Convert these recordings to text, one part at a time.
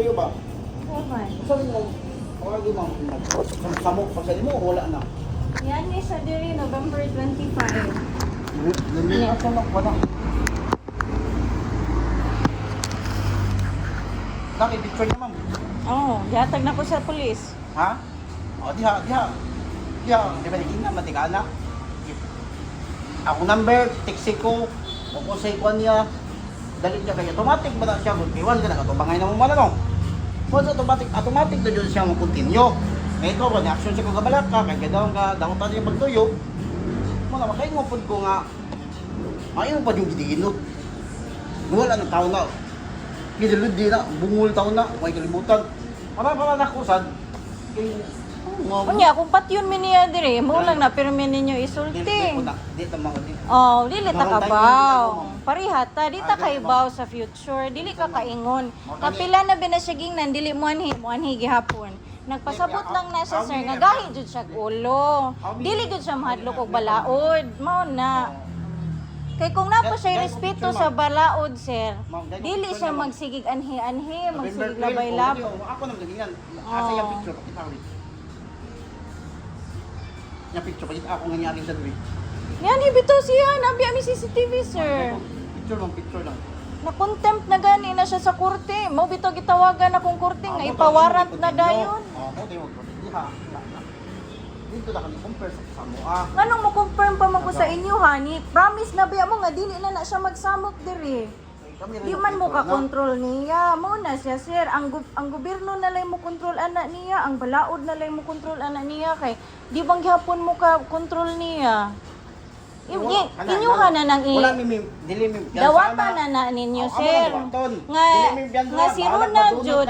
tuyo ba? Okay. Sabi mo, wala di mo, samok pa sa mo, wala na. Yan ni sa diri November 25. Nandun ako na, wala. Laki, picture niya, ma'am. Oh, gihatag na ko sa pulis. Ha? O, diha. Di ba naging na, matikana? Ako number, tiksi ko, o kung sa ikuan niya, dalit niya kaya automatic ba na siya, iwan ka na, katubangay na mo man ano. Once automatic na dyan siya mag-continue. Eh ito ba, ni-action siya kung kabalak ka, kaya daw nga, dangutan niya magtuyo. Mga makaingopod ko nga, ayaw pa yung gitigilot. Wala ng tao na, kinilod di na, bungol tao na, may kalimutan. Para nakusan, Unya, kung patyon mi niya dire, mo lang na pirmi ninyo isulti. Di ta mga di. Oh, dili ta Marunong kabaw. tayo, Parihata, di ta kaibaw sa future. Dili ka kaingon. Kapila na binasagingnan, dili mo anhi gihapon. Nagpasabot lang na siya, sir, nga gahi jud siya ulo. Dili jud siya mahadlok og balaod. Mao na. Kay kung napo siya respeto sa balaod, sir, dili siya magsigig anhi-anhi, magsigig labay-labay. Ako nang ganyan. Asa yung picture, pakita ko rin. Yung picture, pakita ako nangyari sa dwi. Yan, ibito siya. Nabi ami CCTV, sir. Picture lang. Na-contempt na gani na siya sa korte. Mo bito gitawagan akong korte nga ipawarant na dayon. Mo tayo diha. Dito na kami compare sa mua. Nganong mo confirm pa man ko sa inyo, honey? Promise na biya mo nga dili na siya magsamok diri. Di man mo ka control niya. Mo na siya, sir. Ang gobyerno na lang mo control ana niya, ang balaod na lang mo control ana niya kay di bang gihapon mo ka control niya. Inyuha na nang wala mi dili mi dawata na ninyo, sir. Nga si Ronald Jud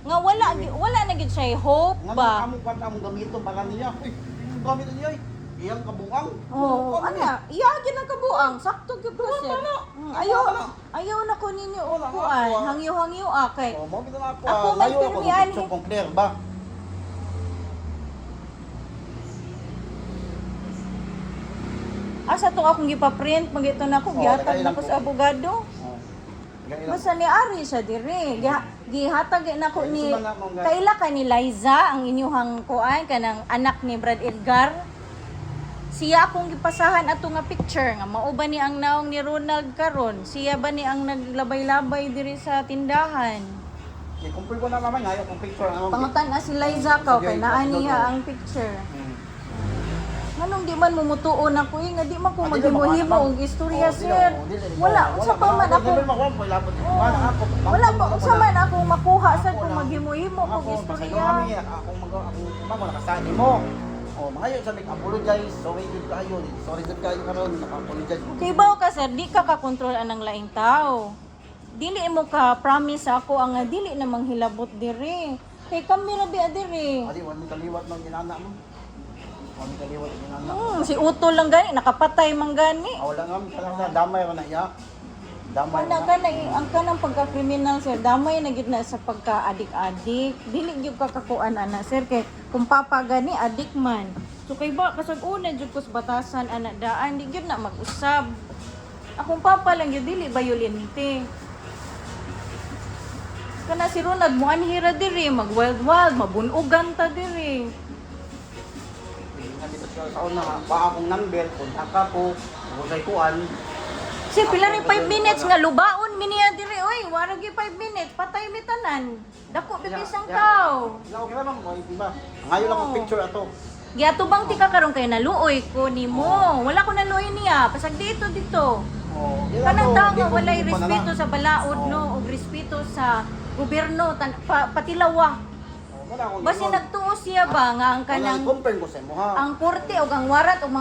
nga wala na gid siya hope ba. Amo pa among gamito para niya. Uy, gamit niya iyang kabuang. Oh, ana, iya gid ang kabuang. Sakto gyud ko, sir. Ayaw na ko ninyo upuan. Hangyo-hangyo kay. Oh, mo na ako. Ako Layo ako magpirmihan. picture kung clear ba? Asa to akong gipa-print, magito na ako gihatag na ko sa abogado. Basta ni Ari siya dire. Gihatag na ko ni kaila ka ni Liza ang inyuhang kuan kanang anak ni Brad Edgar. Siya akong gipasahan ato nga picture nga mao ba ni ang naong ni Ronald karon? Siya ba ni ang naglabay-labay diri sa tindahan? Kumpul ko na naman ngayon kung picture ang Pangutan na si Liza ka kay naa niya ang picture. Manong di man mumutuon ako nga di man ko maghimo-himo og istorya, sir. Wala unsa pa man ako. Wala pa unsa man ako makuha sa kung maghimo-himo og istorya. Ako mag nakasani mo. Oh, mga sa apologize. Sorry gid kayo. Sorry gid kayo karon naka-apologize. Kay bawo ka, sir, di ka kakontrol anang laing tao. Dili mo ka promise ako ang dili na manghilabot diri. Kay kami ra biya diri. Ali wala kaliwat ng ginana mo. Wala kaliwat ng ginana. Si Utol lang gani nakapatay man gani. Wala nga sa damay ra na iya. Damay Wala ka na ang kanang pagka-criminal, sir. Damay na gid na sa pagka-adik-adik. Dili gyud ka kakuan ana, sir, kay kung papa gani adik man. So kay ba kasag una jud ko sa batasan ana daan di gyud na mag-usab. Akong papa lang gyud dili bayolente. Kana si Ronald mo anhira diri mag-wild mabunugan ta diri. Sa una ba akong number kontak ako. Usay kuan. Si pila rin 5 minutes nga lubaon mi niya diri oy, wala gyud 5 minutes patay mi tanan. Dako bibis ang tao. Okay ra mo, diba? Ngayon lang ang picture ato. Giatubang ti ka karon kay naluoy ko nimo. Wala ko naluoy niya, pasag dito. Oh, Kanang tao nga walay respeto sa balaod no, ug respeto sa gobyerno patilawa. Basi nagtuo siya ba nga ang kanang compare ko sa mo ha. ang korte ug ang warat ug mga